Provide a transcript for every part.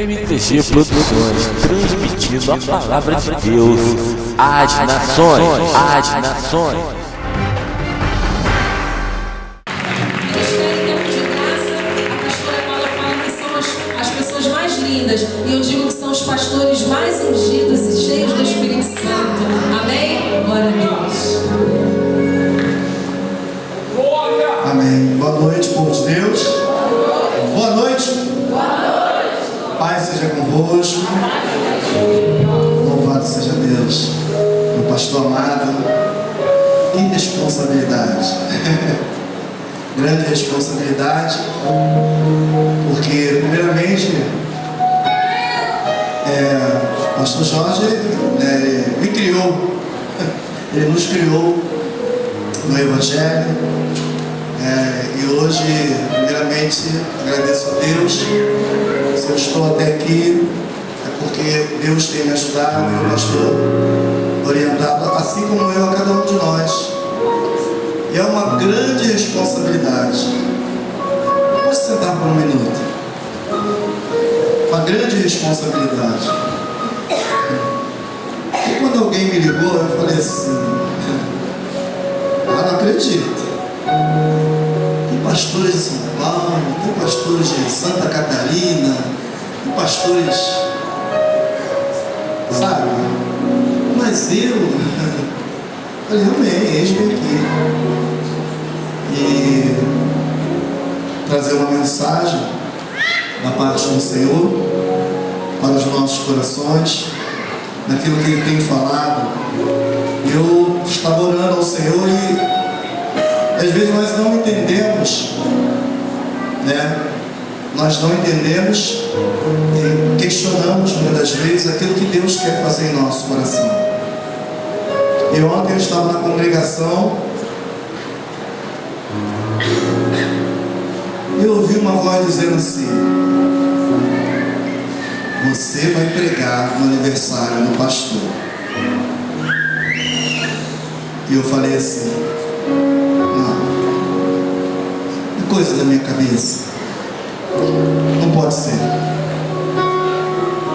MTG Produções, transmitindo a palavra de Deus às nações, às nações. As pessoas mais lindas, e eu digo que são os pastores mais ungidos e cheios do Espírito Santo. Amém? Glória a Deus. Amém. Boa noite, povo de Deus. Boa noite. Pai seja convosco. Louvado seja Deus. Meu pastor amado. Que responsabilidade. Grande responsabilidade. Porque, primeiramente, o pastor Jorge me criou. Ele nos criou no Evangelho. E hoje, primeiramente, agradeço a Deus. Se eu estou até aqui, é porque Deus tem me ajudado e o pastor orientado, assim como eu, a cada um de nós. E é uma grande responsabilidade. Pode sentar por um minuto. Uma grande responsabilidade. E quando alguém me ligou, eu falei assim: não acredito. Tem pastores de São Paulo, tem pastores de Santa Catarina, tem pastores, sabe? Mas eu falei, amém, eis-me aqui. E trazer uma mensagem da parte do Senhor para os nossos corações, daquilo que Ele tem falado. Eu estava orando ao Senhor e às vezes nós não entendemos, Nós não entendemos e questionamos muitas das vezes aquilo que Deus quer fazer em nosso coração. E ontem eu estava na congregação e eu ouvi uma voz dizendo assim: você vai pregar no aniversário do pastor. E eu falei assim: coisa da minha cabeça, não pode ser.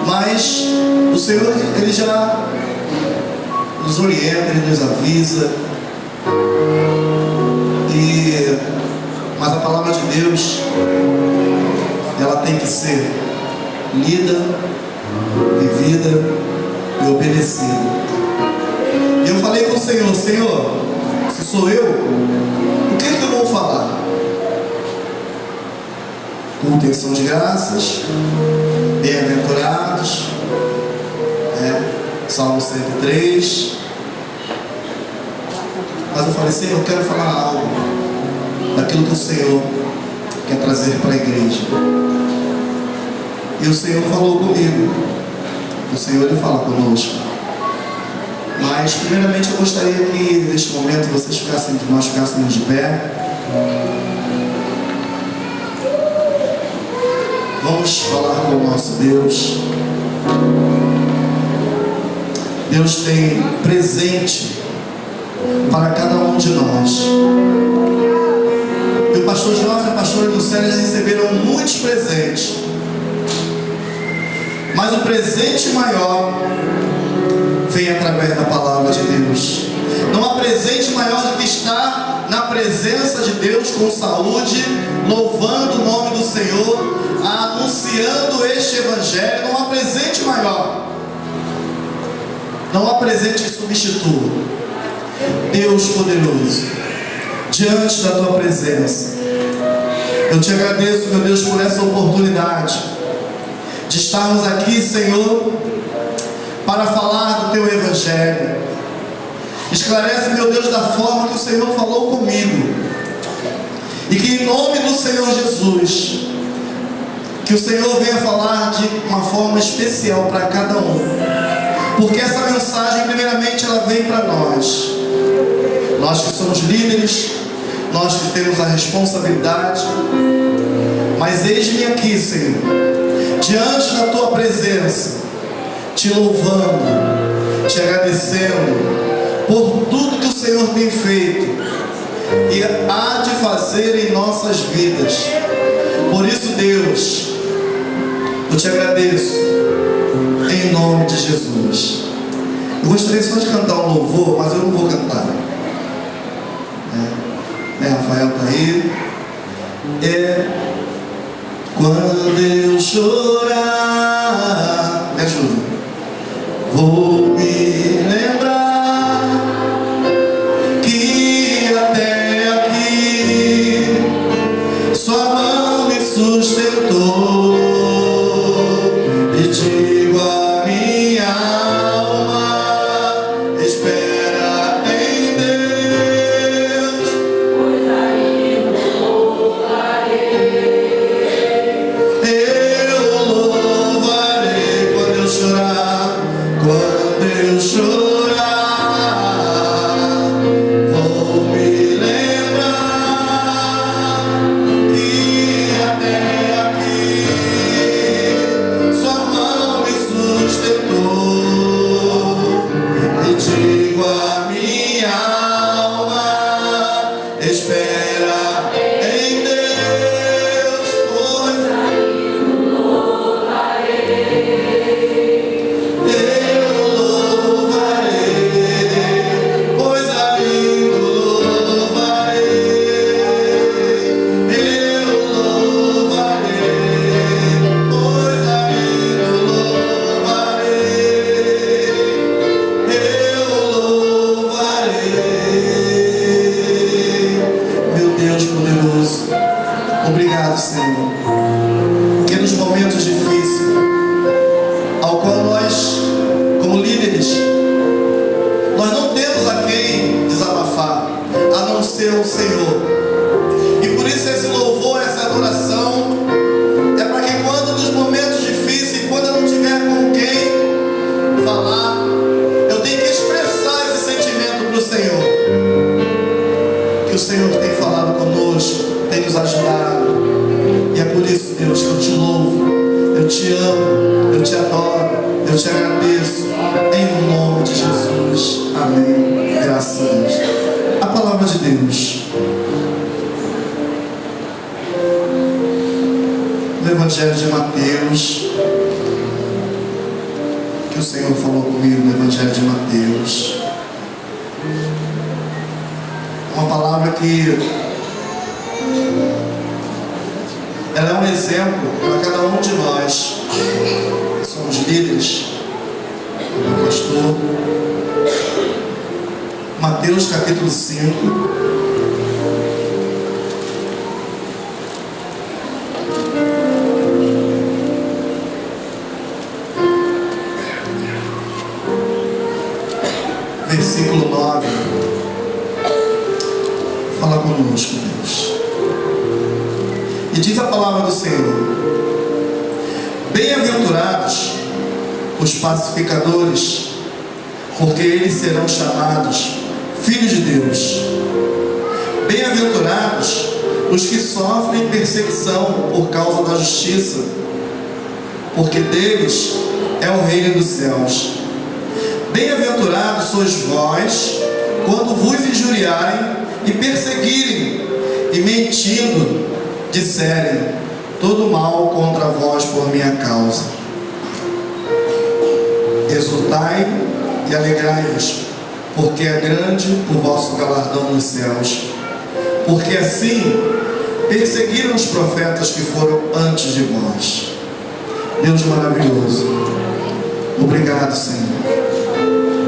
Mas o Senhor, Ele já nos orienta, Ele nos avisa. Mas a palavra de Deus, ela tem que ser lida, vivida e obedecida. E eu falei com o Senhor: Senhor, se sou eu, o que eu vou falar? Culto em ação de graças, bem-aventurados, Salmo 103. Mas eu falei: Senhor, eu quero falar algo daquilo que o Senhor quer trazer para a igreja. E o Senhor falou comigo. O Senhor, Ele fala conosco. Mas primeiramente eu gostaria que neste momento vocês ficassem, que nós ficássemos de pé. Vamos falar com o nosso Deus. Deus tem presente para cada um de nós. E o pastor Jorge e a pastora Lucélia já receberam muitos presentes. Mas o presente maior vem através da palavra de Deus. Não há presente maior do que estar na presença de Deus com saúde, louvando o nome do Senhor, anunciando este Evangelho. Não há presente maior. Não há presente que substitua. Deus poderoso, diante da Tua presença, eu Te agradeço, meu Deus, por essa oportunidade de estarmos aqui, Senhor, para falar do Teu Evangelho. Esclarece, meu Deus, da forma que o Senhor falou comigo. E que em nome do Senhor Jesus, que o Senhor venha falar de uma forma especial para cada um. Porque essa mensagem, primeiramente, ela vem para nós. Nós que somos líderes, nós que temos a responsabilidade. Mas eis-me aqui, Senhor, diante da Tua presença, Te louvando, Te agradecendo por tudo que o Senhor tem feito e há de fazer em nossas vidas. Por isso, Deus, o Eu te agradeço, em nome de Jesus. Eu gostaria só de cantar um louvor, mas eu não vou cantar. Rafael tá aí. Quando eu chorar, me ajuda. Vou me lembrar que até aqui sua mão me sustentou, e digo a minha alma, espera em Deus, pois aí eu louvarei quando eu chorar, quando eu chorar, vou me lembrar que até aqui sua mão me sustentou, e digo a minha alma, espera em Deus, pois eu louvarei, pois ainda louvarei, eu louvarei, pois ainda louvarei, eu louvarei. Meu Deus poderoso, obrigado, Senhor, porque nos momentos difíceis, ao qual nós, como líderes, nós não temos a quem desabafar, a não ser o Senhor. E por isso esse louvor, essa adoração, é para que quando nos momentos difíceis, quando eu não tiver com quem falar, eu tenho que expressar esse sentimento para o Senhor. Que o Senhor tem falado conosco, tem nos ajudado. E é por isso, Deus, que eu te louvo, eu te amo, eu te adoro, eu te agradeço, em nome de Jesus. Amém. Graças a Deus. A palavra de Deus, no Evangelho de Mateus, que o Senhor falou comigo no Evangelho de Mateus. Uma palavra que ela é um exemplo para cada um de nós. Somos líderes, meu pastor. Mateus capítulo 5. Versículo 9. Fala conosco, Deus. E diz a palavra do Senhor: bem-aventurados os pacificadores, porque eles serão chamados filhos de Deus. Bem-aventurados os que sofrem perseguição por causa da justiça, porque deles é o reino dos céus. Bem-aventurados sois vós, quando vos injuriarem e perseguirem, e mentindo, disserem todo mal contra vós por minha causa. Exultai e alegrai-vos, porque é grande o vosso galardão nos céus. Porque assim perseguiram os profetas que foram antes de vós. Deus maravilhoso, obrigado, Senhor.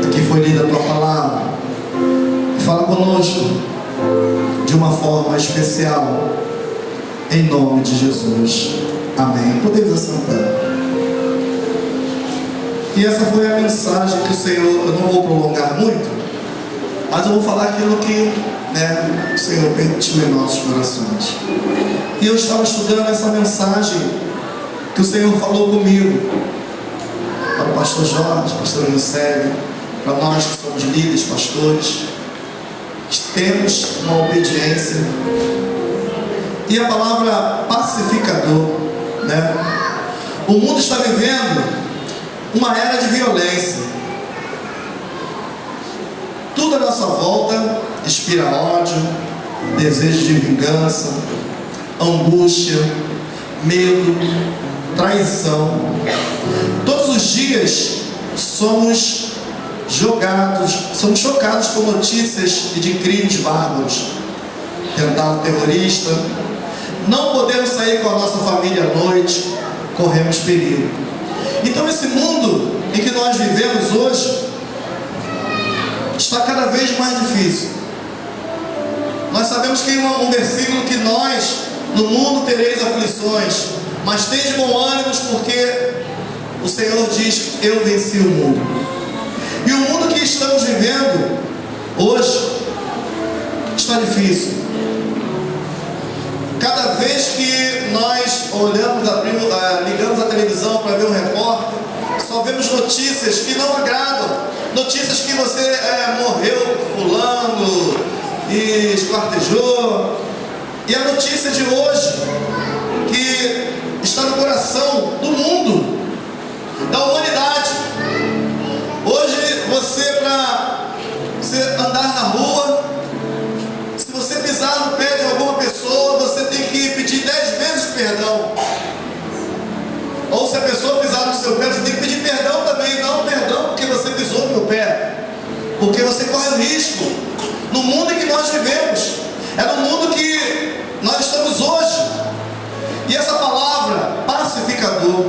Aqui foi lida a tua palavra. Fala conosco de uma forma especial, em nome de Jesus. Amém. Podemos assentar. E essa foi a mensagem que o Senhor, eu não vou prolongar muito, mas eu vou falar aquilo que o Senhor permitiu em nossos corações. E eu estava estudando essa mensagem que o Senhor falou comigo, para o pastor Jorge, pastor Eusébio, para nós que somos líderes, pastores, temos uma obediência. E a palavra pacificador, o mundo está vivendo uma era de violência. Tudo à nossa volta inspira ódio, desejo de vingança, angústia, medo, traição. Todos os dias somos chocados com notícias de crimes bárbaros, atentado terrorista. Não podemos sair com a nossa família à noite, corremos perigo. Então esse mundo em que nós vivemos hoje está cada vez mais difícil. Nós sabemos que um versículo que nós, no mundo tereis aflições, mas tende bom ânimo, porque o Senhor diz: eu venci o mundo. E o mundo que estamos vivendo hoje está difícil. Cada vez que nós olhamos, ligamos a televisão para ver um repórter, só vemos notícias que não agradam. Notícias que você morreu fulano e esquartejou. E a notícia de hoje, que está no coração do mundo, da humanidade. Hoje para você andar na rua, se você pisar no pé de alguma pessoa, você tem que pedir 10 vezes perdão. Ou se a pessoa pisar no seu pé, você tem que pedir perdão também. Não, perdão porque você pisou no meu pé, porque você corre o risco. No mundo em que nós vivemos, é no mundo que nós estamos hoje. E essa palavra, pacificador,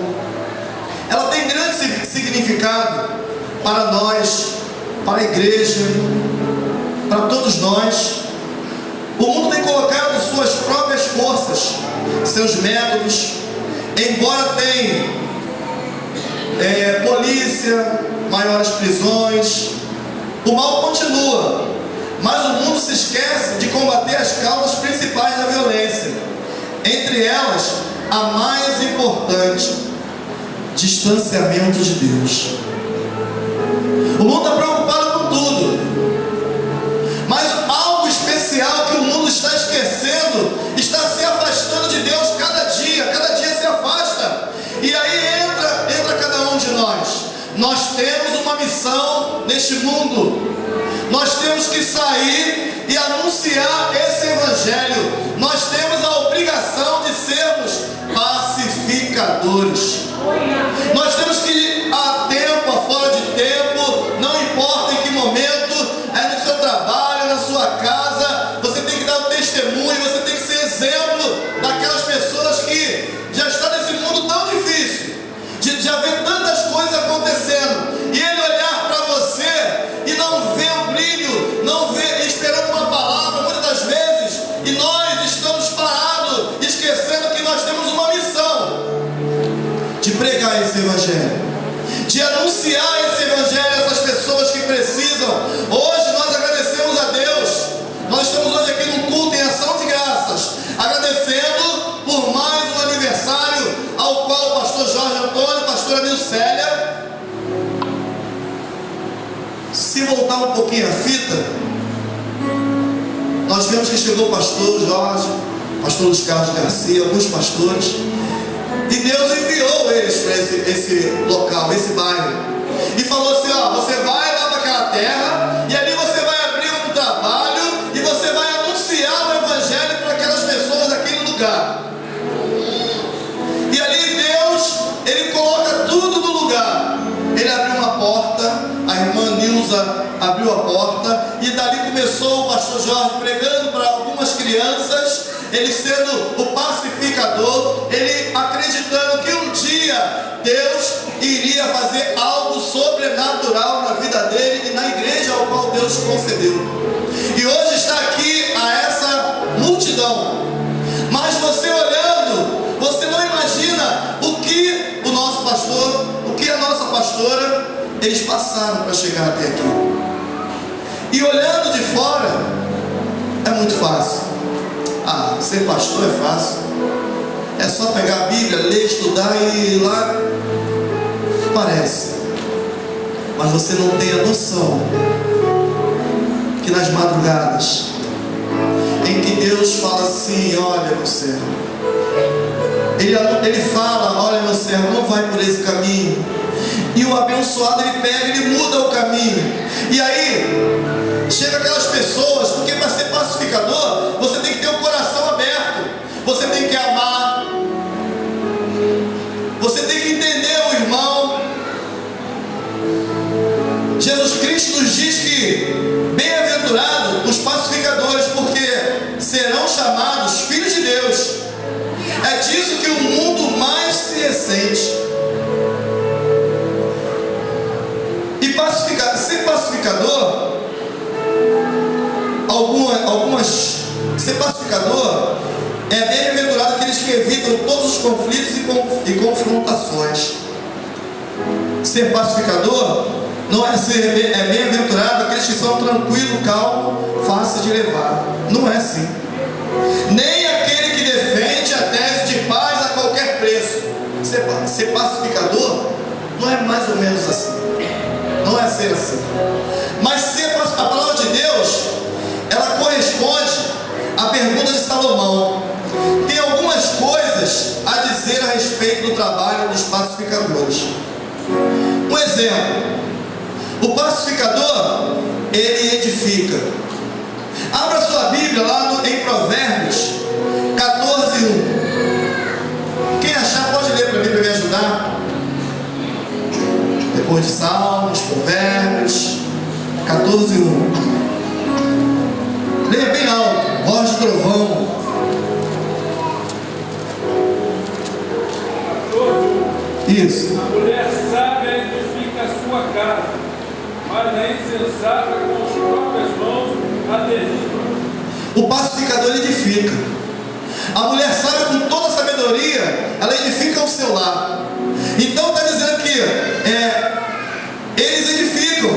ela tem grande significado para nós, para a igreja, para todos nós. O mundo tem colocado suas próprias forças, seus métodos. Embora tenha polícia, maiores prisões, o mal continua. Mas o mundo se esquece de combater as causas principais da violência. Entre elas, a mais importante: distanciamento de Deus. O mundo está preocupado com tudo, mas algo especial que o mundo está esquecendo, está se afastando de Deus cada dia se afasta. E aí entra cada um de nós. Nós temos uma missão neste mundo. Nós temos que sair e anunciar esse evangelho. Nós temos a obrigação de sermos pacificadores. Nós temos que ir a tempo, a fora de tempo, não importa em que momento, é no seu trabalho, na sua casa, você tem que dar um testemunho, você tem que ser exemplo daquelas pessoas que já estão nesse mundo tão difícil, de já ver tantas coisas acontecendo, e ele olhar para você e não ver o brilho, não ver, esperando uma palavra muitas das vezes, e nós estamos parados, esquecendo que nós temos uma missão de pregar esse evangelho, de anunciar esse evangelho a essas pessoas que precisam. Hoje nós agradecemos a Deus. Nós estamos hoje aqui num culto em ação de graças, agradecendo por mais um aniversário ao qual o pastor Jorge Antônio, a pastora Nilcélia. Se voltar um pouquinho a fita, nós vemos que chegou o pastor Jorge, pastor Luiz Carlos Garcia, alguns pastores, e Deus enviou eles para esse local, esse bairro, e falou assim: ó, você vai lá para aquela terra, e ali você vai abrir um trabalho, e você vai anunciar o evangelho para aquelas pessoas daquele lugar. E ali Deus, ele coloca tudo no lugar. Ele abriu uma porta, a irmã Nilza abriu a porta, e dali começou o pastor Jorge pregando para algumas crianças, ele sendo o pacificador, ele acreditando que um dia Deus iria fazer algo sobrenatural na vida dele e na igreja ao qual Deus concedeu. E hoje está aqui a essa multidão, mas você olhando, você não imagina o que o nosso pastor, o que a nossa pastora, eles passaram para chegar até aqui. E olhando de fora, é muito fácil. Ah, ser pastor é fácil. É só pegar a Bíblia, ler, estudar e ir lá. Parece. Mas você não tem a noção que nas madrugadas, em que Deus fala assim: olha meu servo, ele fala: olha meu servo, não vai por esse caminho. E o abençoado, ele pega, ele muda o caminho. E aí chega aquelas pessoas, porque para ser pacificador você tem que ter o coração aberto, você tem que amar, que bem-aventurados os pacificadores, porque serão chamados filhos de Deus. É disso que o mundo mais se ressente. E ser pacificador, ser pacificador é bem-aventurado aqueles que evitam todos os conflitos e confrontações. Ser pacificador não é bem-aventurado aqueles que são tranquilos, calmo, fácil de levar. Não é assim. Nem aquele que defende a tese de paz a qualquer preço. Ser pacificador não é mais ou menos assim. Não é ser assim. Mas a palavra de Deus, ela corresponde à pergunta de Salomão. Tem algumas coisas a dizer a respeito do trabalho dos pacificadores. Um exemplo: o pacificador, ele edifica. Abra sua Bíblia lá em Provérbios 14:1. Quem achar pode ler para mim, para me ajudar. Depois de Salmos, Provérbios 14:1. Leia bem alto, voz de trovão. Isso. A mulher sábia edifica a sua casa, mas a insensata com as próprias mãos a derriba. O pacificador edifica. A mulher sábia, com toda a sabedoria, ela edifica o seu lar. Então está dizendo aqui, eles edificam,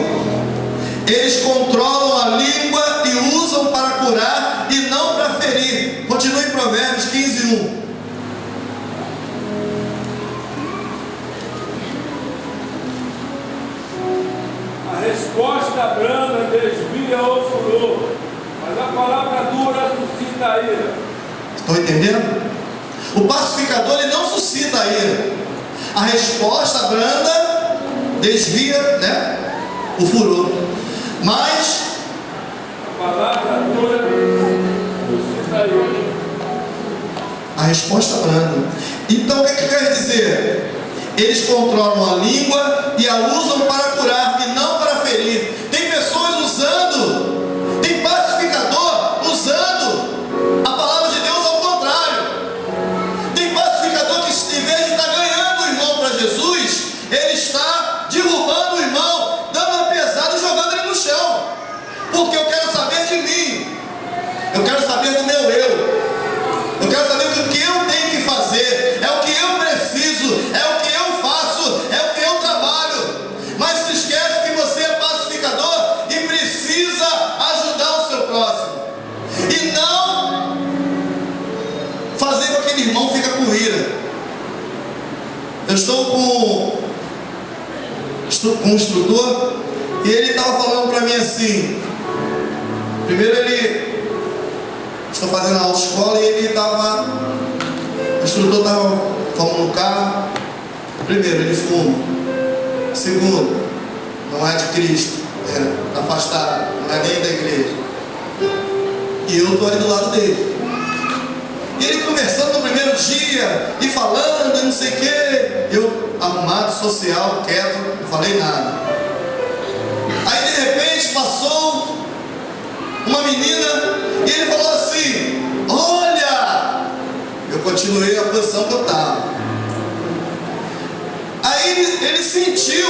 eles controlam a língua e usam para curar e não para ferir. Continue em Provérbios 15:1. A resposta branda desvia o furor, mas a palavra dura suscita a ira. Estão entendendo? O pacificador, ele não suscita a ira. A resposta branda desvia, o furor. Mas a palavra dura suscita a ira. A resposta branda. Então o que quer dizer? Eles controlam a língua e a usam para curar e não para ferir. Tem pessoas usando, tem pacificador usando a palavra de Deus ao contrário. Tem pacificador que, em vez de estar ganhando o irmão para Jesus, ele está derrubando o irmão, dando uma pesada e jogando ele no chão. Porque eu quero saber de mim, eu quero saber do meu eu, eu quero saber o que eu tenho que fazer, é o que eu preciso, é o que eu faço, é o que eu trabalho. Mas se esquece que você é pacificador e precisa ajudar o seu próximo, e não fazer com que aquele irmão fique com ira. Eu estou com um instrutor e ele estava falando para mim assim. Primeiro estou fazendo a autoescola e o instrutor estava falando no carro. Primeiro, ele fuma. Segundo, não é de Cristo, é afastado, não é nem da igreja. E eu estou ali do lado dele. E ele conversando no primeiro dia, e falando, e não sei o quê. Eu, arrumado, social, quieto, não falei nada. Aí de repente passou uma menina, e ele falou assim: olha! Eu continuei a posição que eu estava. Aí ele sentiu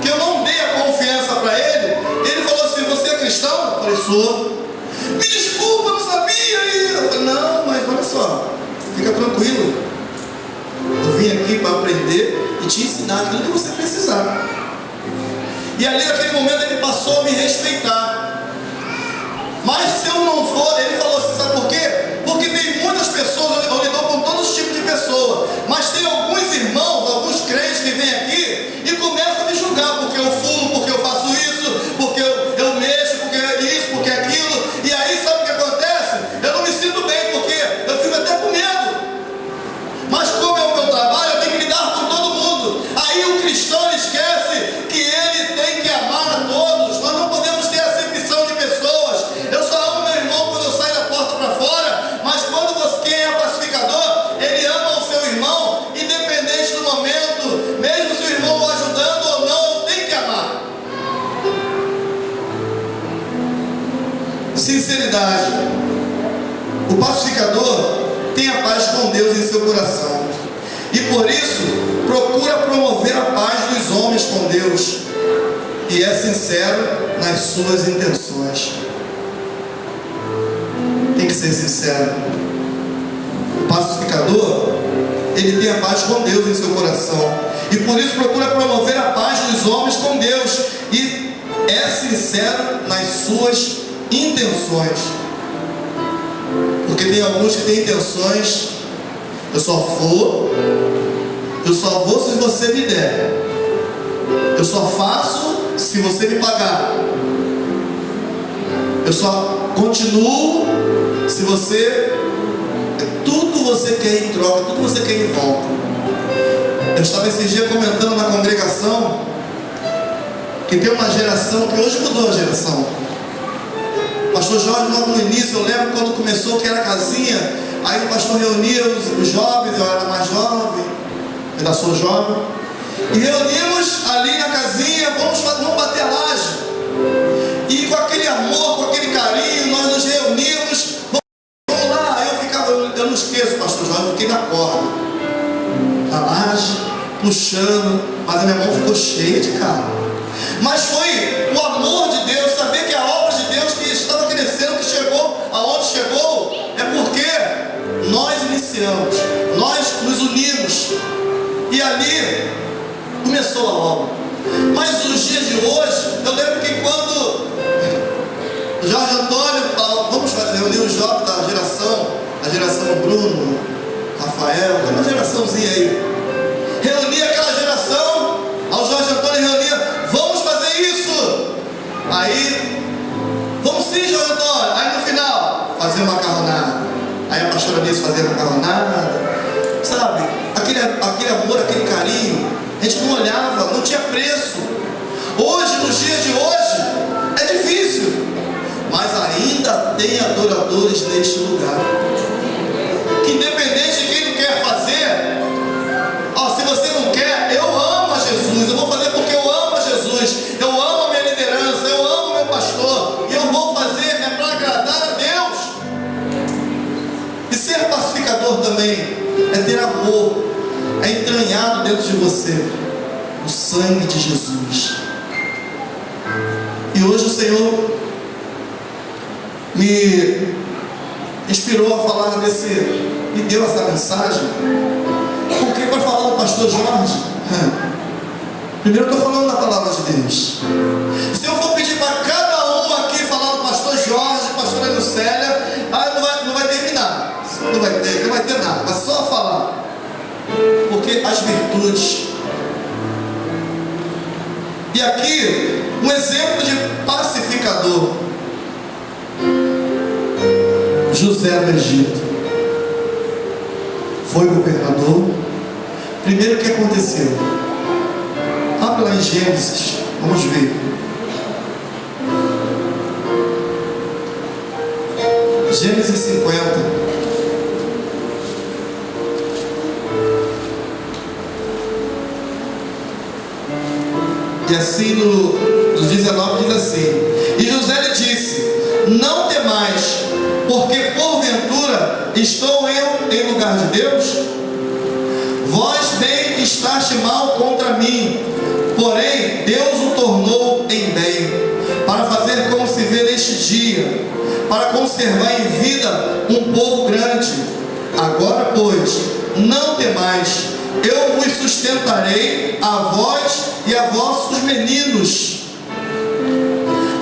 que eu não dei a confiança para ele. Ele falou assim: você é cristão? Eu falei: sou. Me desculpa, eu não sabia. E eu falei: não, mas olha só, fica tranquilo. Eu vim aqui para aprender e te ensinar aquilo que você precisar. E ali naquele momento ele passou a me respeitar. Mas se eu não for, ele falou assim: sabe por quê? Porque tem muitas pessoas, eu lido com todos os tipos de pessoas, mas tem alguns irmãos, alguns crentes que vêm aqui e começam a me julgar, porque eu fumo, porque eu faço isso, porque eu mexo, porque isso, porque aquilo. E aí sabe o que acontece? Eu não me sinto bem, porque eu fico até com medo. Mas como é o meu trabalho, eu tenho que lidar com todo mundo. Aí o cristão esquece que ele tem que amar a todos. Nós não podemos ter acepção de pessoas. Eu só amo meu irmão quando eu saio da porta para fora, mas quando quem é pacificador tranquilidade. O pacificador tem a paz com Deus em seu coração. E por isso, procura promover a paz dos homens com Deus. E é sincero nas suas intenções. Tem que ser sincero. O pacificador, ele tem a paz com Deus em seu coração. E por isso procura promover a paz dos homens com Deus. E é sincero nas suas intenções. Porque tem alguns que têm intenções: eu só vou se você me der. Eu só faço se você me pagar. Eu só continuo se você... Tudo você quer em troca, tudo você quer em volta. Eu estava esses dias comentando na congregação que tem uma geração que hoje mudou a geração. Pastor Jorge, logo no início, eu lembro quando começou, que era casinha, aí o pastor reunia os jovens, eu era mais jovem, eu ainda sou jovem, e reunimos ali na casinha, vamos bater a laje. E com aquele amor, com aquele carinho, nós nos reunimos, vamos lá. Eu não esqueço, pastor Jorge, eu fiquei na corda, na laje, puxando, mas a minha mão ficou cheia de carro. Mas foi o amor de Deus, saber que a obra de Deus que estava crescendo, que chegou aonde chegou, é porque nós iniciamos, nós nos unimos, e ali começou a obra. Mas nos dias de hoje, eu lembro que quando o Jorge Antônio falou, vamos reunir os jovens da geração, a geração Bruno, Rafael, tem uma geraçãozinha aí, reunia aquela geração, ao Jorge Antônio reunia, vamos fazer isso. Aí, vamos sim, Jorge Antônio. Aí no final, fazer macarronada. Aí a pastora Alice fazia macarronada. Sabe, aquele amor, aquele carinho, a gente não olhava, não tinha preço. Hoje, nos dias de hoje, é difícil, mas ainda tem adoradores neste lugar, que independente de quem não quer fazer, se você não quer, eu amo a Jesus, eu vou fazer porque eu amo a Jesus, eu amo a minha liderança, eu amo o meu pastor, e eu vou fazer, é para agradar a Deus. E ser pacificador também é ter amor, é entranhado dentro de você o sangue de Jesus. E hoje o Senhor me inspirou a falar me deu essa mensagem, porque para falar do pastor Jorge, primeiro eu estou falando da palavra de Deus. Se eu for pedir para cada um aqui falar do pastor Jorge, pastora Lucélia, não vai terminar, não vai ter nada, mas só falar, porque as virtudes. E aqui um exemplo de pacificador: José do Egito foi governador. Primeiro, o que aconteceu? Abre lá em Gênesis, vamos ver. Gênesis 50. E assim do 19 diz assim: e José lhe disse: não temais, porque porventura estou eu em lugar de Deus? Vós bem estaste mal contra mim, porém Deus o tornou em bem, para fazer como se vê neste dia, para conservar em vida um povo grande. Agora, pois, não temais, eu vos sustentarei, a vós e a vossos meninos.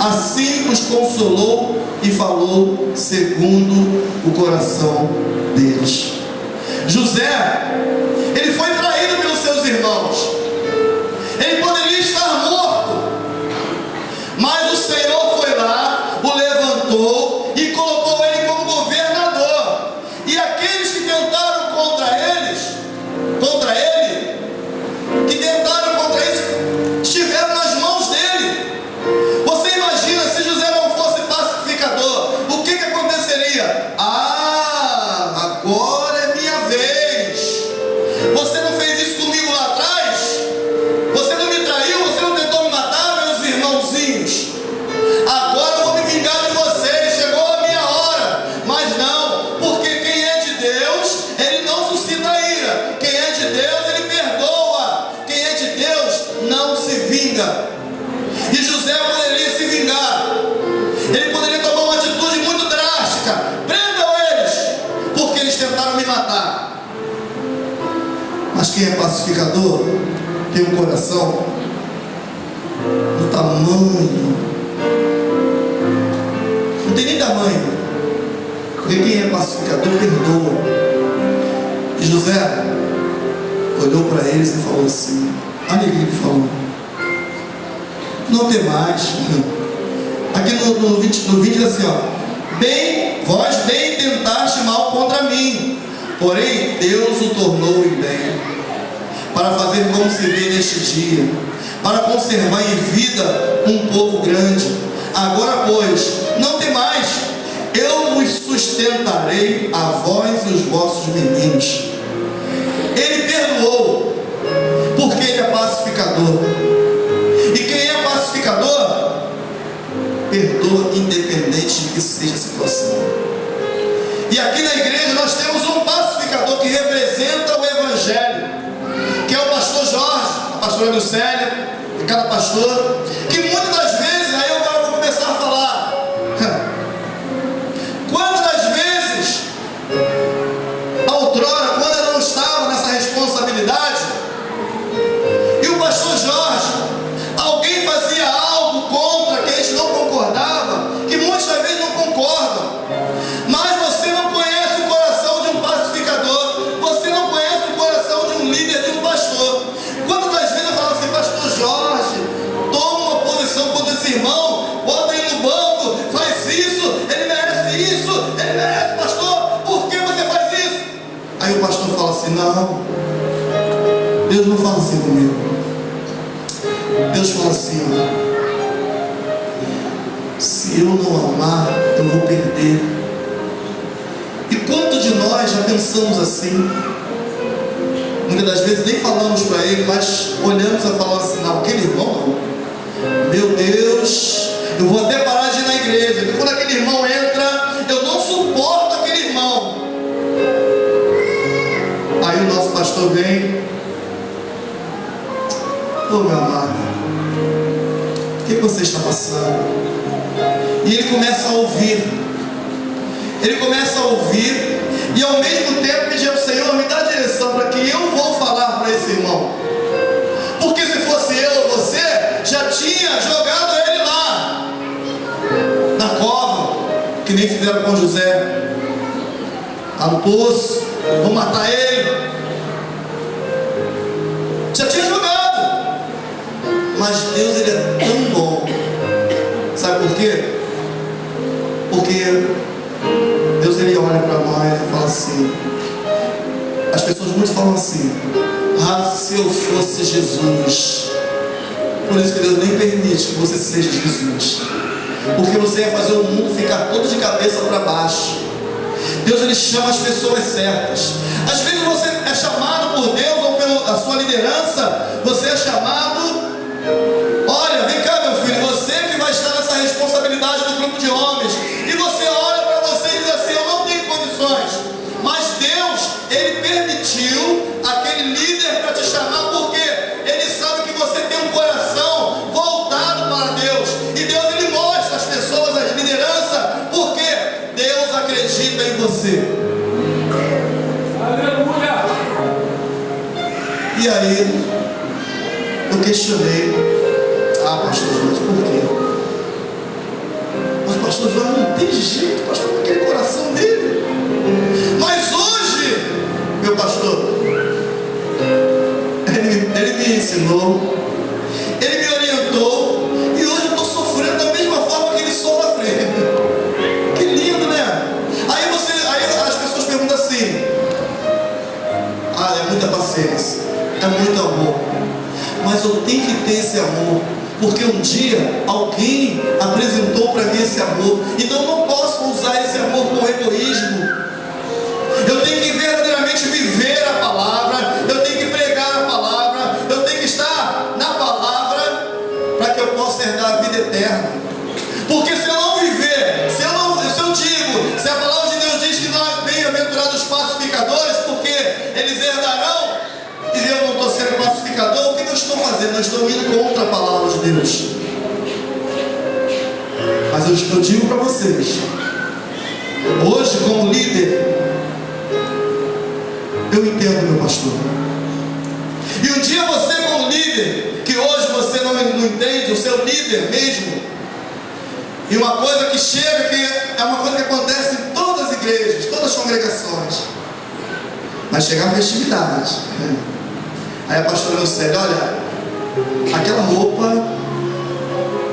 Assim os consolou e falou segundo o coração deles. José, ele foi traído pelos seus irmãos. Ele poderia estar morto, mas o Senhor foi lá, o levantou e colocou ele como governador. E aqueles que tentaram contra ele, que tentaram contra ele, estiveram nas mãos dele. Você imagina se José não fosse pacificador, o que aconteceria? Agora é minha vez. Você não fez isso comigo lá atrás? Você não me traiu? Você não tentou me matar, meus irmãozinhos? Agora eu vou me vingar de vocês. Chegou a minha ele não suscita ira. Quem é de Deus, ele perdoa. Quem é de Deus, não se vinga. E José poderia se vingar. Ele poderia tomar uma atitude muito drástica: prendam eles, porque eles tentaram me matar. Mas quem é pacificador tem um coração do tamanho, não tem nem tamanho, porque quem é pacificador perdoa. E José olhou para eles e falou assim: olha o que ele falou: não temais. Aqui no 20 diz assim, vós bem tentaste mal contra mim, porém Deus o tornou em bem, para fazer como se vê neste dia, para conservar em vida um povo grande. Agora, pois, não temais, eu vos sustentarei, a vós e os vossos meninos. Ele perdoou, porque ele é pacificador. E quem é pacificador, perdoa independente de que seja a situação. E aqui na igreja nós temos um pacificador que representa o Evangelho, que é o pastor Jorge, a pastora Lucélia, e cada pastor, que muitas das vezes, aí eu agora vou começar a falar, quantas das vezes, outrora, quando eu não estava nessa responsabilidade, e o pastor Jorge, alguém fazia algo contra que a gente não concordava, que muitas das vezes não concordam, mas você não conhece o coração de um pacificador, você não conhece o coração de um líder, de um pastor. Quantas das vezes eu falo assim: pastor Jorge, toma uma posição contra esse irmão, bota ele no banco, faz isso, ele merece, pastor, por que você faz isso? Aí o pastor fala assim: não, Deus não fala assim comigo. Deus fala assim: se eu não amar, eu vou perder. E quantos de nós já pensamos assim? Muitas das vezes nem falamos para ele, mas olhamos e falamos assim: não, aquele irmão, meu Deus, eu vou até parar de ir na igreja, porque quando aquele irmão entra, eu não suporto aquele irmão. Aí o nosso pastor vem: ô meu amado, o que você está passando? E ele começa a ouvir, e ao mesmo tempo pedir ao Senhor: me dá direção para que eu vou falar para esse irmão, porque se fosse eu ou você, já tinha jogado ele lá na cova, que nem fizeram com José, lá no poço, vou matar ele, já tinha jogado. Mas Deus, ele é tão bom, sabe por quê? Porque Deus, ele olha para nós e fala assim, as pessoas muito falam assim: ah, se eu fosse Jesus. Por isso que Deus nem permite que você seja Jesus, porque você ia fazer o mundo ficar todo de cabeça para baixo. Deus, ele chama as pessoas certas. Às vezes você é chamado por Deus, ou pela sua liderança, você é chamado: olha, vem cá meu filho, você que vai estar nessa responsabilidade do grupo de homens. E você olha para você e diz assim: eu não tenho condições. Mas Deus, ele permitiu aquele líder para te chamar, porque ele sabe que você tem um coração voltado para Deus. E Deus, ele mostra às pessoas, às lideranças, porque Deus acredita em você. Aleluia! E aí eu questionei: ah, pastor Jorge, por quê? Mas pastor Jorge não tem jeito, pastor, com aquele coração dele. Mas hoje, meu pastor, ele me ensinou, ele me orientou, e hoje eu estou sofrendo da mesma forma que ele sofre. Que lindo, né? Aí as pessoas perguntam assim: ah, é muita paciência, é muito amor. Mas eu tenho que ter esse amor, porque um dia alguém apresentou para mim esse amor. Então eu não posso usar esse amor com egoísmo. Eu tenho que verdadeiramente viver a palavra, eu tenho que pregar a palavra, eu tenho que estar na palavra, para que eu possa herdar a vida eterna. Porque se eu não viver, se eu digo, se a palavra de Deus diz que não é bem-aventurados os pacificadores, por estou fazendo, não estou indo contra a palavra de Deus. Mas eu digo para vocês, hoje como líder, eu entendo meu pastor. E um dia você como líder, que hoje você não entende, o seu líder mesmo, e uma coisa que chega, que é uma coisa que acontece em todas as igrejas, todas as congregações, vai chegar a festividade. Aí a pastora Lucélia, olha, aquela roupa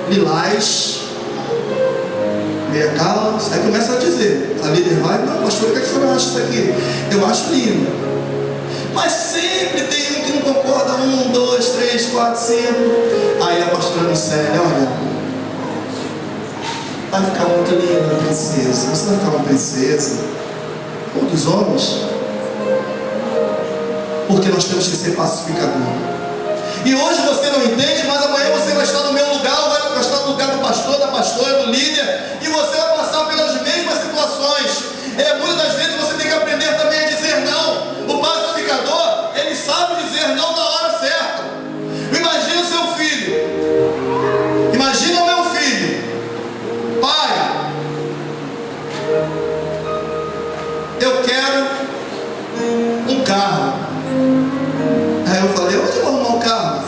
lilás, meia calça, aí começa a dizer, a líder vai, não, pastor, o que a senhora acha disso aqui? Eu acho lindo. Mas sempre tem um que não concorda, 1, 2, 3, 4, 5. Aí a pastora Lucélia, olha, vai ficar muito linda, princesa. Você vai ficar uma princesa, um dos homens, porque nós temos que ser pacificador. E hoje você não entende, mas amanhã você vai estar no meu lugar, vai estar no lugar do pastor, da pastora, do líder, e você vai passar pelas mesmas situações. Muitas das vezes você tem que aprender também a dizer não. O pacificador, ele sabe dizer não na hora certa. Imagina o seu filho, imagina o meu filho, pai, eu quero um carro. Aí eu falei, onde eu vou arrumar um carro?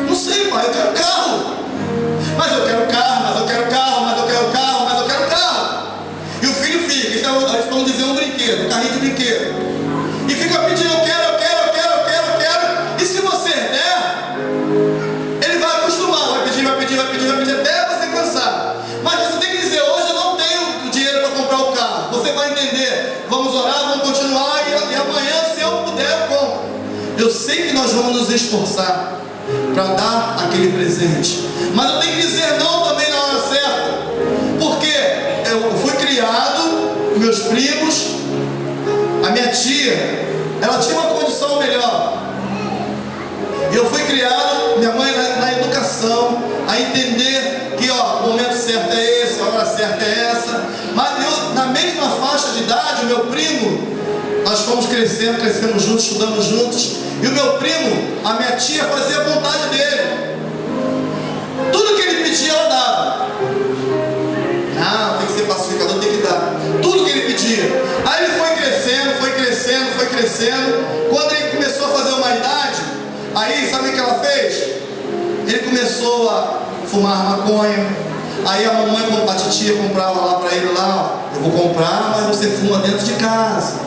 Não sei, pai, eu quero carro. Mas eu quero carro, mas eu quero carro, mas eu quero carro, mas eu quero carro. E o filho fica, isso vamos dizer um brinquedo, um carrinho de brinquedo. E fica pedindo, eu quero. E se você der, ele vai acostumar, vai pedir, até você cansar. Mas você tem que dizer, hoje eu não tenho dinheiro para comprar o carro. Você vai entender, vamos orar, vamos continuar, e amanhã, se eu puder, eu compro. Eu sei que nós vamos nos esforçar para dar aquele presente, mas eu tenho que dizer não também na hora certa, porque eu fui criado, meus primos, a minha tia, ela tinha uma condição melhor. Eu fui criado, minha mãe na educação, a entender que o momento certo é esse, a hora certa é essa. Mas eu, na mesma faixa de idade, o meu primo, nós fomos crescemos juntos, estudamos juntos. E o meu primo, a minha tia fazia a vontade dele. Tudo que ele pedia, ela dava. Não, tem que ser pacificador, tem que dar. Tudo que ele pedia. Aí ele foi crescendo. Quando ele começou a fazer uma idade, aí sabe o que ela fez? Ele começou a fumar maconha. Aí a mamãe, a titia comprava lá para ele lá, eu vou comprar, mas você fuma dentro de casa.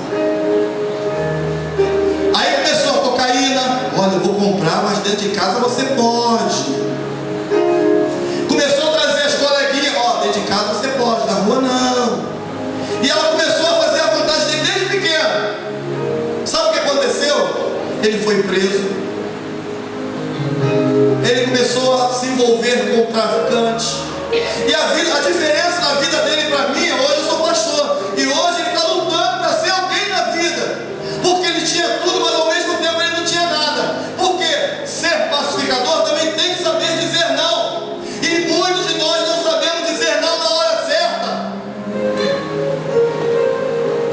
Aí começou a cocaína, olha, eu vou comprar, mas dentro de casa você pode. Começou a trazer as coleguinhas, dentro de casa você pode, na rua não. E ela começou a fazer a vontade dele desde pequeno. Sabe o que aconteceu? Ele foi preso. Ele começou a se envolver com traficantes. E a diferença na vida dele para mim, hoje eu sou pastor, e hoje ele está lutando para ser alguém na vida, porque ele tinha tudo, mas ao mesmo tempo ele não tinha nada. Porque ser pacificador também tem que saber dizer não, e muitos de nós não sabemos dizer não na hora certa.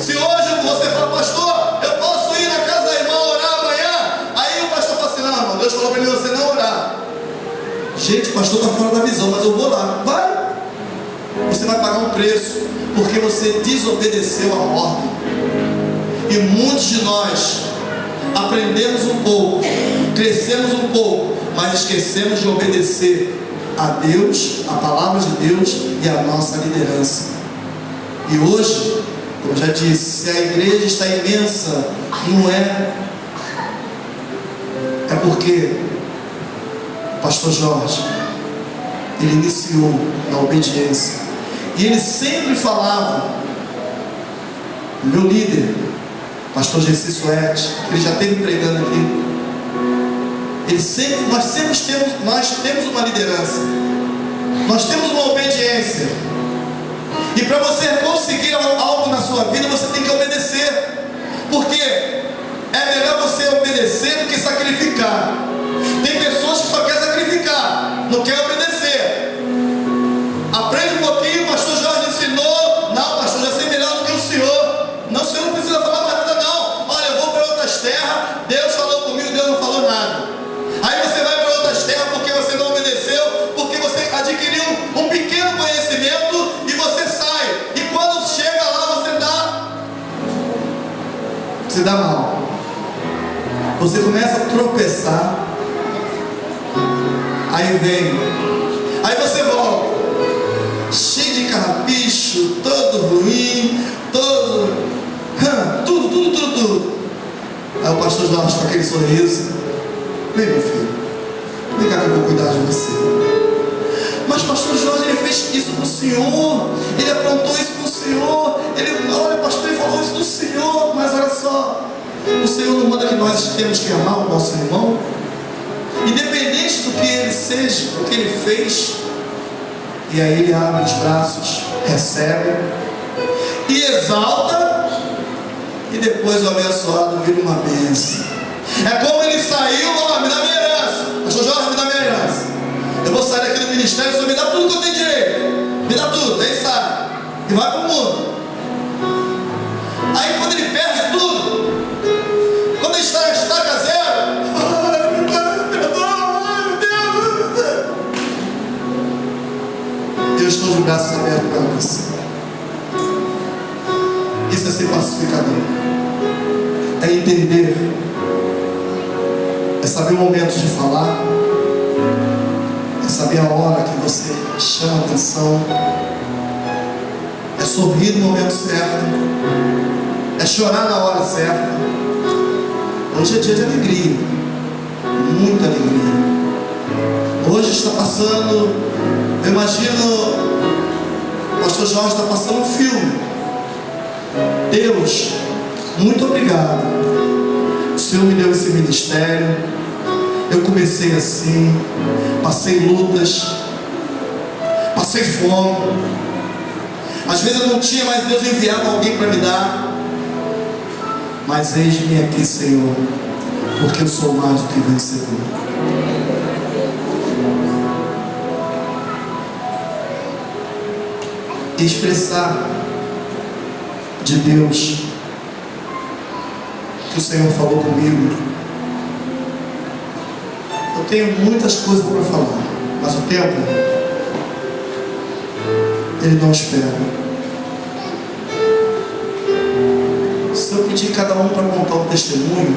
Se hoje você fala, pastor, eu posso ir na casa da irmã orar amanhã, aí o pastor fala assim, não, irmão, Deus falou para mim você não orar. Gente, o pastor está fora da visão, mas eu vou lá. Vai! Você vai pagar um preço, porque você desobedeceu a ordem. E muitos de nós aprendemos um pouco, crescemos um pouco, mas esquecemos de obedecer a Deus, a palavra de Deus e a nossa liderança. E hoje, como eu já disse, se a igreja está imensa, não é porque o pastor Jorge, ele iniciou na obediência, e ele sempre falava, o meu líder, pastor Gessi Suete, que ele já esteve pregando aqui, nós temos uma liderança, nós temos uma obediência, e para você conseguir algo na sua vida, você tem que obedecer, porque é melhor você obedecer do que sacrificar. Tem pessoas que só querem sacrificar, não querem obedecer. Aprende um pouquinho, o pastor Jorge ensinou. Não, pastor, já sei melhor do que o senhor. Não, o senhor não precisa falar mais nada não. Olha, eu vou para outras terras, Deus falou comigo, Deus não falou nada. Aí dá mal. Você começa a tropeçar. Aí você volta, cheio de carrapicho, todo ruim, tudo. Aí o pastor Jorge com aquele sorriso: vem, meu filho, vem cá que eu vou cuidar de você. Mas pastor Jorge, ele fez isso pro senhor, ele aprontou isso pro senhor, olha pastor, ele falou isso do senhor. Mas olha só, o Senhor não manda que nós temos que amar o nosso irmão, independente do que ele seja, do que ele fez. E aí ele abre os braços, recebe e exalta, e depois o abençoado vira uma bênção. É como ele saiu: ó, me dá minha herança, pastor Jorge, me dá minha herança. Eu vou sair daqui do ministério, só me dá tudo que eu tenho direito, me dá tudo. Aí sai e vai para o mundo. Aí quando ele perde tudo, quando ele estaca zero, eu estou de braços abertos para você. Isso é ser pacificador. É entender. É saber o momento de falar. É saber a hora que você chama atenção. É sorrir no momento certo. É chorar na hora certa. Hoje é dia de alegria. Muita alegria. Hoje está passando, eu imagino, o pastor Jorge está passando um filme. Deus, muito obrigado. O Senhor me deu esse ministério. Eu comecei assim, passei lutas, passei fome. Às vezes eu não tinha, mas Deus enviava alguém para me dar. Mas eis-me aqui, Senhor, porque eu sou mais do que vencedor. Expressar de Deus que o Senhor falou comigo. Eu tenho muitas coisas para falar, mas o tempo, ele não espera. Se eu pedir cada um para contar um testemunho,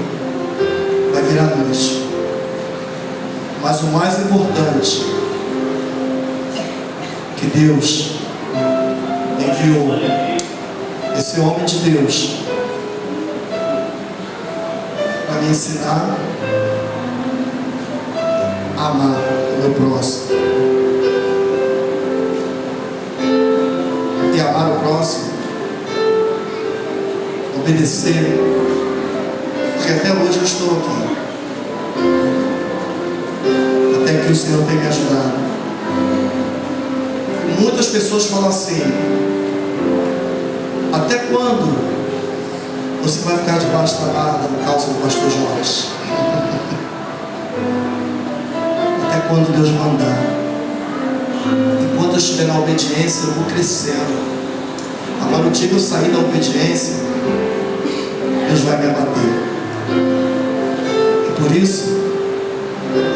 vai virar noite. Mas o mais importante, que Deus enviou esse homem de Deus para me ensinar a amar o meu próximo. E amar o próximo, obedecer, porque até hoje eu estou aqui, até que o Senhor tem me ajudado. Muitas pessoas falam assim: até quando você vai ficar debaixo da barra por causa do pastor Jorge? Até quando Deus mandar. Enquanto eu estiver na obediência, eu vou crescendo. Agora o dia que eu sair da obediência, Deus vai me abater. E por isso,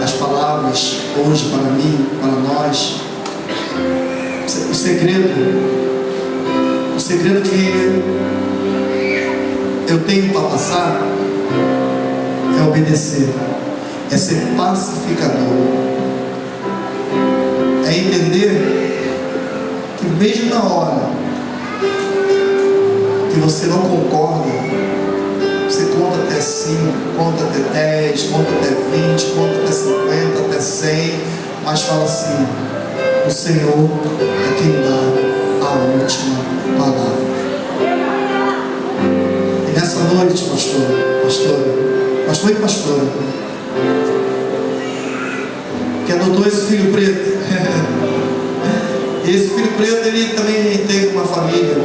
as palavras hoje para mim, para nós, o segredo que eu tenho para passar é obedecer, é ser pacificador, é entender que mesmo na hora que você não concorda, você conta até 5, conta até 10, conta até 20, conta até 50, até 100, mas fala assim: o Senhor é quem dá a última palavra. E nessa noite, pastor e pastora, que adotou esse filho preto, e esse filho preto, ele também teve uma família,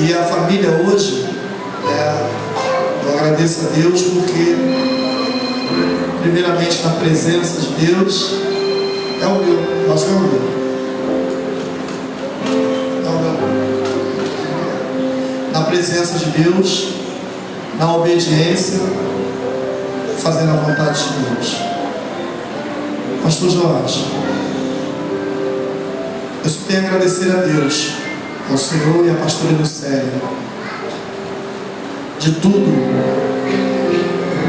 e a família hoje, eu agradeço a Deus, porque primeiramente na presença de Deus, é o meu, nós é o meu. É o meu. Na presença de Deus, na obediência, fazendo a vontade de Deus. Pastor Jorge, eu só tenho a agradecer a Deus, ao Senhor e à pastora Lucélia, de tudo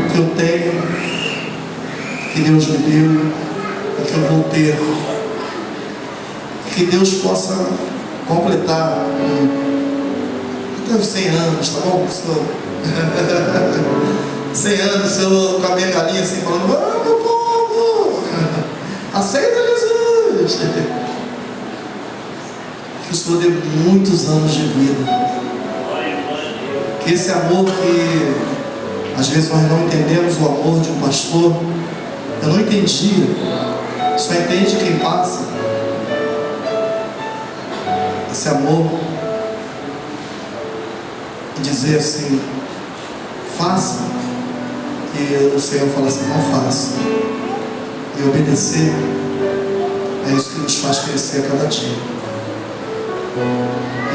que eu tenho, que Deus me deu e que eu vou ter. Que Deus possa completar até os 100 anos, tá bom, Senhor? 100 anos, Senhor, com a minha galinha assim, falando: vamos, meu povo, aceita Jesus. Que o Senhor dê muitos anos de vida. Que esse amor que às vezes nós não entendemos, o amor de um pastor, eu não entendia, só entende quem passa. Esse amor de dizer assim: faça, e o Senhor fala assim: não faça, e obedecer, é isso que nos faz crescer a cada dia.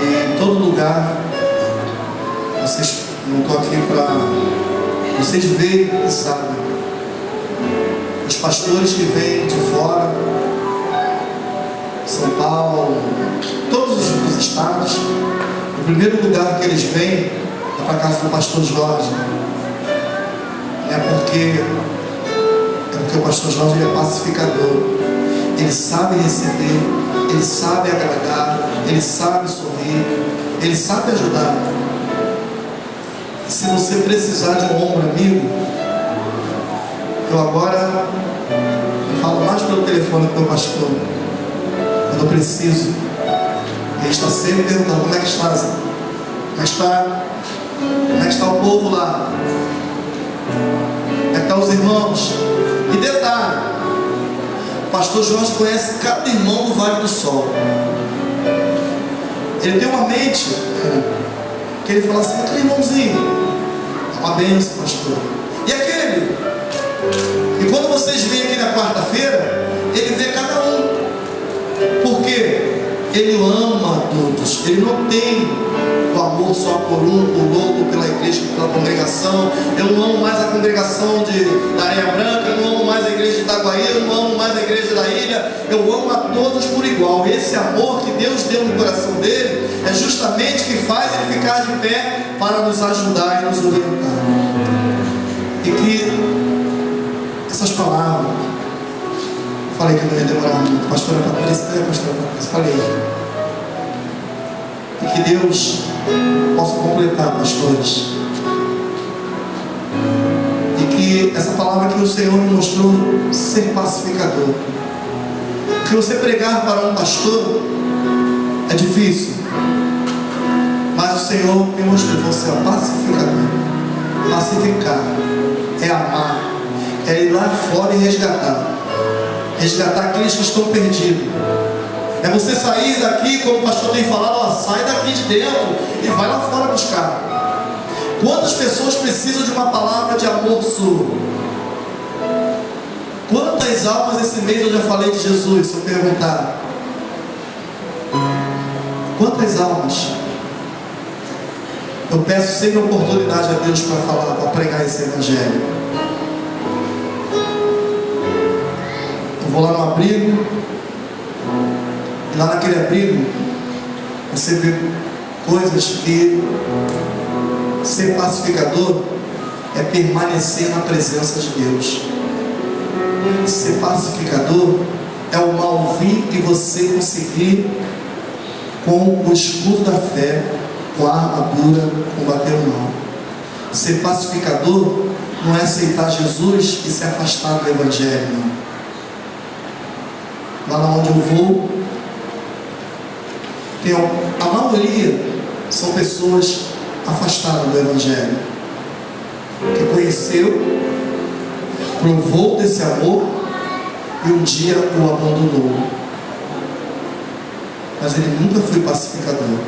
E em todo lugar, vocês, não estou aqui para vocês verem e sabem, os pastores que vêm de fora, São Paulo, todos os estados, o primeiro lugar que eles vêm é para a casa do pastor Jorge. É porque o pastor Jorge é pacificador. Ele sabe receber, ele sabe agradar, ele sabe sorrir, ele sabe ajudar. E se você precisar de um ombro amigo, eu agora falo mais pelo telefone com o meu pastor. Quando eu preciso, ele está sempre perguntando: como é que está? Como é que está? Como é que está o povo lá? Como é que estão os irmãos? E detalhe, o pastor Jorge conhece cada irmão do Vale do Sol. Ele tem uma mente que ele fala assim: aquele irmãozinho, é uma bênção, pastor. E aquele? E quando vocês vêm aqui na quarta-feira, ele vê cada um. Por quê? Ele ama todos. Ele não tem o amor só por um, por outro, pela igreja, pela congregação. Eu não amo mais a congregação da Areia Branca, eu não amo mais a igreja de Itaguaí, eu não amo mais a igreja da Ilha. Eu amo a todos por igual. Esse amor que Deus deu no coração dele é justamente que faz ele ficar de pé para nos ajudar e nos orientar. E que essas palavras, falei que não ia demorar muito, pastora Patrícia, falei. E que Deus possa completar, pastores. E que essa palavra que o Senhor me mostrou, ser pacificador. Porque você pregar para um pastor é difícil. Mas o Senhor me mostrou, você é pacificador. Pacificar é amar, é ir lá fora e resgatar. Resgatar aqueles que estão perdidos. É você sair daqui, como o pastor tem falado: ó, sai daqui de dentro e vai lá fora buscar. Quantas pessoas precisam de uma palavra de amor sua? Quantas almas esse mês eu já falei de Jesus? Se eu perguntar, quantas almas? Eu peço sempre a oportunidade a Deus para falar, para pregar esse evangelho. Eu vou lá no abrigo, e lá naquele abrigo você vê coisas que ser pacificador é permanecer na presença de Deus. Ser pacificador é o mal vir e você conseguir, com o escudo da fé, com a armadura, combater o mal. Ser pacificador não é aceitar Jesus e se afastar do evangelho, não. Lá onde eu vou, a maioria são pessoas afastadas do evangelho, que conheceu, provou desse amor e um dia o abandonou. Mas ele nunca foi pacificador.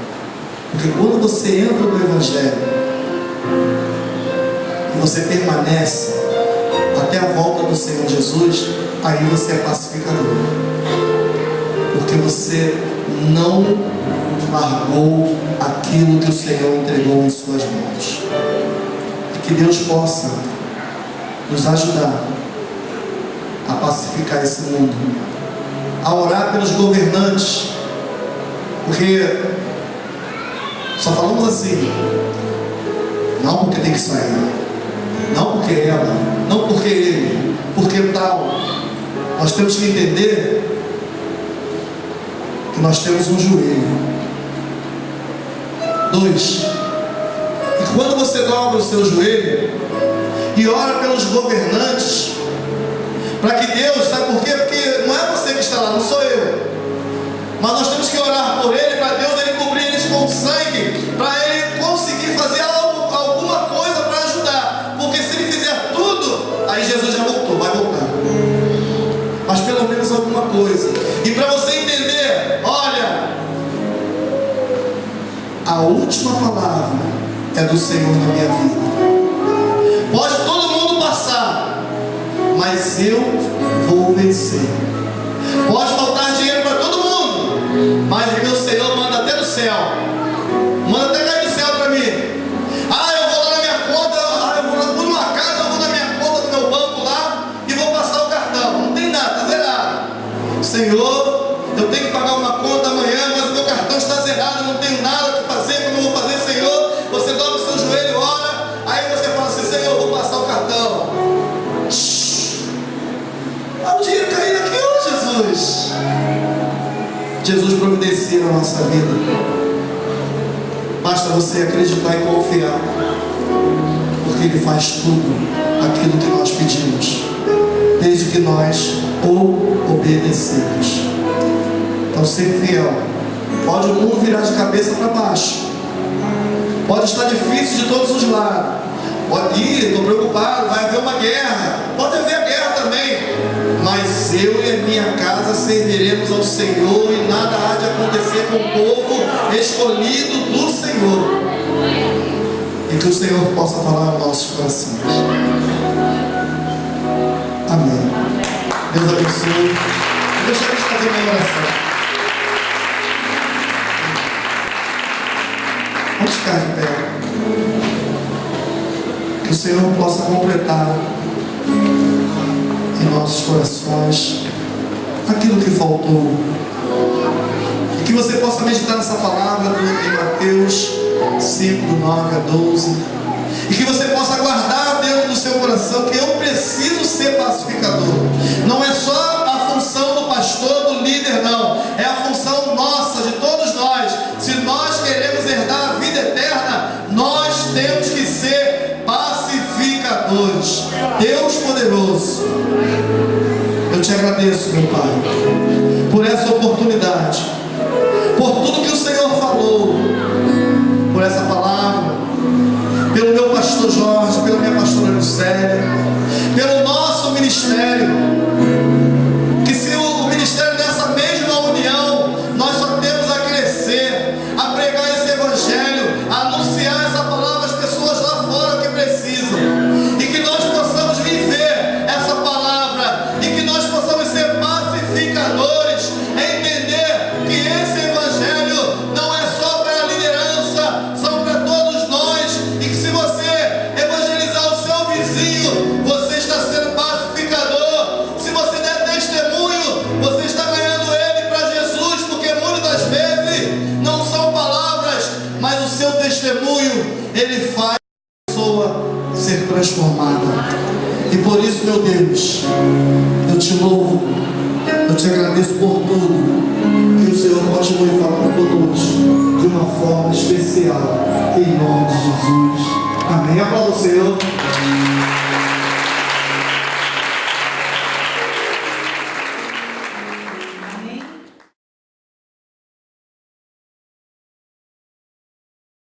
Porque quando você entra no evangelho e você permanece até a volta do Senhor Jesus, aí você é pacificador. Porque você não largou aquilo que o Senhor entregou em suas mãos. E que Deus possa nos ajudar a pacificar esse mundo, a orar pelos governantes, porque só falamos assim: Não porque tem que sair, não porque ela, não porque ele, porque tal. Nós temos que entender que nós temos um joelho. 2. E quando você dobra o seu joelho e ora pelos governantes, para que Deus, sabe por quê? Porque não é você que está lá, não sou eu. Mas nós temos que orar por ele, para Deus ele cobrir eles com sangue, para ele conseguir fazer alguma coisa para ajudar. Porque se ele fizer tudo, aí Jesus já voltou, vai voltar. Mas pelo menos alguma coisa. E para você entender, olha, a última palavra é do Senhor na minha vida. Pode todo mundo passar, mas eu vou vencer. Pode faltar dinheiro para todo mundo, mas o meu Senhor manda até do céu, manda até cair do céu para mim. Eu vou lá na minha conta, eu vou lá por uma casa, eu vou na minha conta do meu banco lá e vou passar o cartão. Não tem nada, está zerado. Senhor, eu tenho que pagar uma conta amanhã, mas o meu cartão está zerado, eu não tenho nada que fazer, como eu vou fazer, Senhor? Você dobra o seu joelho, ora, aí você fala assim, Senhor, eu vou passar o cartão. O dinheiro caindo aqui, Jesus. Jesus providencia na nossa vida. Basta você acreditar e confiar, porque Ele faz tudo aquilo que nós pedimos, desde que nós o obedecemos. Então, ser fiel. Pode o mundo virar de cabeça para baixo, pode estar difícil de todos os lados, pode ir, estou preocupado, vai haver uma guerra, pode haver a guerra também, mas eu e a minha casa serviremos ao Senhor, e nada há de acontecer com o povo escolhido do Senhor. E que o Senhor possa falar aos nossos corações. Amém. Deus abençoe. Eu gostaria de fazer uma oração. Vamos ficar de pé. Que o Senhor possa completar em nossos corações aquilo que faltou. E que você possa meditar nessa palavra em Mateus 5, do 9 a 12. E que você possa guardar dentro do seu coração que eu preciso ser pacificador. Não é só a função do pastor, do líder, não. É a função nossa, de todos nós. Se nós queremos herdar a vida eterna, nós temos que ser pacificadores. Deus poderoso, eu te agradeço, meu Pai, por essa oportunidade, por tudo que o Senhor falou, por essa palavra, pelo meu pastor Jorge, pela minha pastora Lucélia, pelo nosso ministério. Que se o ministério dessa mesma união, nós só temos a crescer, a pregar esse evangelho, a anunciar essa palavra às pessoas lá fora que precisam, e que nós possamos viver essa palavra, e que nós possamos ser pacificadores, entender que esse evangelho não é só para a liderança, são para todos nós, e que se você evangelizar o seu vizinho, você está sendo pacificador. Se você der testemunho, você está ganhando ele para Jesus, porque muitas das vezes não são palavras, mas o seu testemunho, ele faz a pessoa ser transformada. E por isso, meu Deus, eu te louvo, eu te agradeço por tudo. Que o Senhor continue falando conosco de uma forma especial, em nome de Jesus. Amém. Aplauda o Senhor.